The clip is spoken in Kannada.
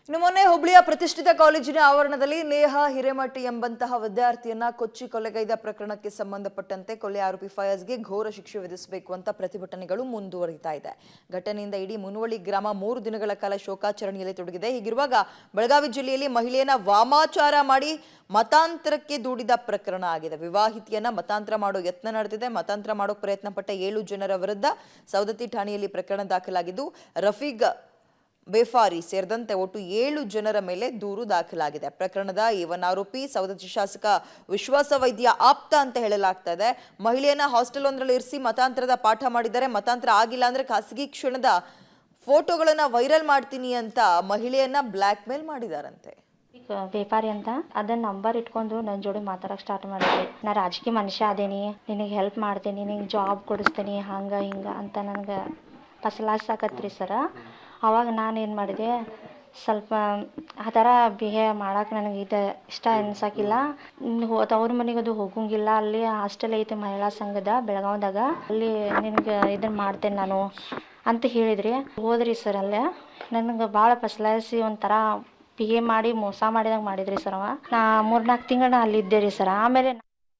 ಇನ್ನು ಮೊನ್ನೆ ಹುಬ್ಳಿಯ ಪ್ರತಿಷ್ಠಿತ ಕಾಲೇಜಿನ ಆವರಣದಲ್ಲಿ ನೇಹಾ ಹಿರೇಮಠಿ ಎಂಬಂತಹ ವಿದ್ಯಾರ್ಥಿಯನ್ನ ಕೊಚ್ಚಿ ಕೊಲೆಗೈದ ಪ್ರಕರಣಕ್ಕೆ ಸಂಬಂಧಪಟ್ಟಂತೆ ಕೊಲೆ ಆರೋಪಿ ಫಯಾಜ್ಗೆ ಘೋರ ಶಿಕ್ಷೆ ವಿಧಿಸಬೇಕು ಅಂತ ಪ್ರತಿಭಟನೆಗಳು ಮುಂದುವರಿತಾ ಇದೆ. ಘಟನೆಯಿಂದ ಇಡೀ ಮುನವಳ್ಳಿ ಗ್ರಾಮ 3 ದಿನಗಳ ಕಾಲ ಶೋಕಾಚರಣೆಯಲ್ಲಿ ತೊಡಗಿದೆ. ಹೀಗಿರುವಾಗ ಬೆಳಗಾವಿ ಜಿಲ್ಲೆಯಲ್ಲಿ ಮಹಿಳೆಯನ್ನ ವಾಮಾಚಾರ ಮಾಡಿ ಮತಾಂತರಕ್ಕೆ ದೂಡಿದ ಪ್ರಕರಣ ಆಗಿದೆ. ವಿವಾಹಿತೆಯನ್ನ ಮತಾಂತರ ಮಾಡೋ ಯತ್ನ ನಡೆದಿದೆ. ಮತಾಂತರ ಮಾಡೋ ಪ್ರಯತ್ನ ಪಟ್ಟ 7 ಜನರ ವಿರುದ್ಧ ಸವದತ್ತಿ ಠಾಣೆಯಲ್ಲಿ ಪ್ರಕರಣ ದಾಖಲಾಗಿದ್ದು ರಫೀಗ್ ಬೇಫಾರಿ ಸೇರಿದಂತೆ ಒಟ್ಟು 7 ಜನರ ಮೇಲೆ ದೂರು ದಾಖಲಾಗಿದೆ. ಪ್ರಕರಣದ ಇವನ್ ಆರೋಪಿ ಸವದತ್ತಿ ಶಾಸಕ ವಿಶ್ವಾಸ ವೈದ್ಯ ಆಪ್ತ ಅಂತ ಹೇಳಲಾಗ್ತಾ ಇದೆ. ಮಹಿಳೆಯನ್ನ ಹಾಸ್ಟೆಲ್ ಒಂದರಲ್ಲಿ ಇರಿಸಿ ಮತಾಂತರದ ಪಾಠ ಮಾಡಿದ್ದಾರೆ. ಮತಾಂತರ ಆಗಿಲ್ಲ ಅಂದ್ರೆ ಖಾಸಗಿ ಕ್ಷಣದ ಫೋಟೋಗಳನ್ನ ವೈರಲ್ ಮಾಡ್ತೀನಿ ಅಂತ ಮಹಿಳೆಯನ್ನ ಬ್ಲ್ಯಾಕ್ ಮೇಲ್ ಮಾಡಿದಾರಂತೆ. ವ್ಯಾಪಾರಿ ಅಂತ ಅದನ್ನ ನಂಬರ್ ಇಟ್ಕೊಂಡು ನನ್ನ ಜೋಡಿ ಮಾತಾಡಕ್ ಸ್ಟಾರ್ಟ್ ಮಾಡಿದ್ರಿ. ನಾ ರಾಜಕೀಯ ಮನುಷ್ಯ ಅದೇನಿ, ನಿನಗೆ ಹೆಲ್ಪ್ ಮಾಡ್ತೀನಿ, ನಿನಗೆ ಜಾಬ್ ಕೊಡಿಸ್ತೀನಿ, ಹಂಗ ಹಿಂಗ ಅಂತ ನನಗೆ ಫಸಲಾಸಾಕತ್ರಿ ಸರ. ಅವಾಗ ನಾನು ಏನು ಮಾಡಿದೆ, ಸ್ವಲ್ಪ ಆ ಥರ ಬಿಹೇವ್ ಮಾಡಕ್ಕೆ ನನಗೆ ಇಷ್ಟ ಅನ್ಸಕ್ಕಿಲ್ಲ. ಅವ್ರ ಮನೆಗೆ ಅದು ಹೋಗಂಗಿಲ್ಲ. ಅಲ್ಲಿ ಹಾಸ್ಟೆಲ್ ಐತೆ ಮಹಿಳಾ ಸಂಘದ ಬೆಳಗಾವ್ದಾಗ, ಅಲ್ಲಿ ನಿನಗೆ ಇದನ್ನು ಮಾಡ್ತೇನೆ ನಾನು ಅಂತ ಹೇಳಿದ್ರಿ. ಹೋದ್ರಿ ಸರ್. ಅಲ್ಲೇ ನನಗೆ ಭಾಳ ಫಸಲಾಯಿಸಿ ಒಂಥರ ಬಿಹೇವ್ ಮಾಡಿ ಮೋಸ ಮಾಡಿದಂಗೆ ಮಾಡಿದ್ರಿ ಸರ್. ಅವ ನಾ 3-4 ತಿಂಗಳು ಅಲ್ಲಿ ಇದ್ದೆ ರೀ ಸರ್. ಆಮೇಲೆ